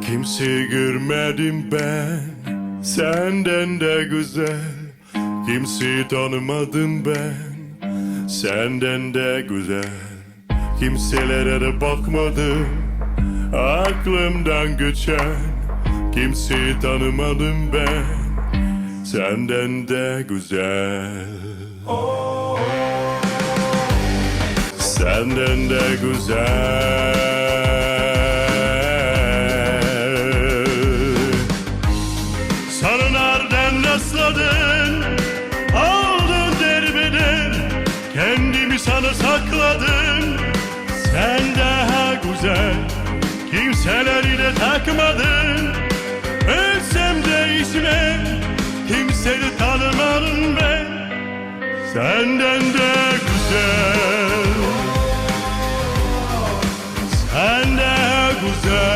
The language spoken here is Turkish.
Kimseyi görmedim ben senden de güzel. Kimseyi tanımadım ben senden de güzel. Kimselere de bakmadım aklımdan geçen. Kimseyi tanımadım ben senden de güzel. Senden de güzel. Sana nereden rastladın? Aldın derbeden, kendimi sana sakladım. Sen daha güzel, kimseleri de takmadın. Ölsem de isme, kimseyi tanımadım ben senden de güzel. Sen de güzel.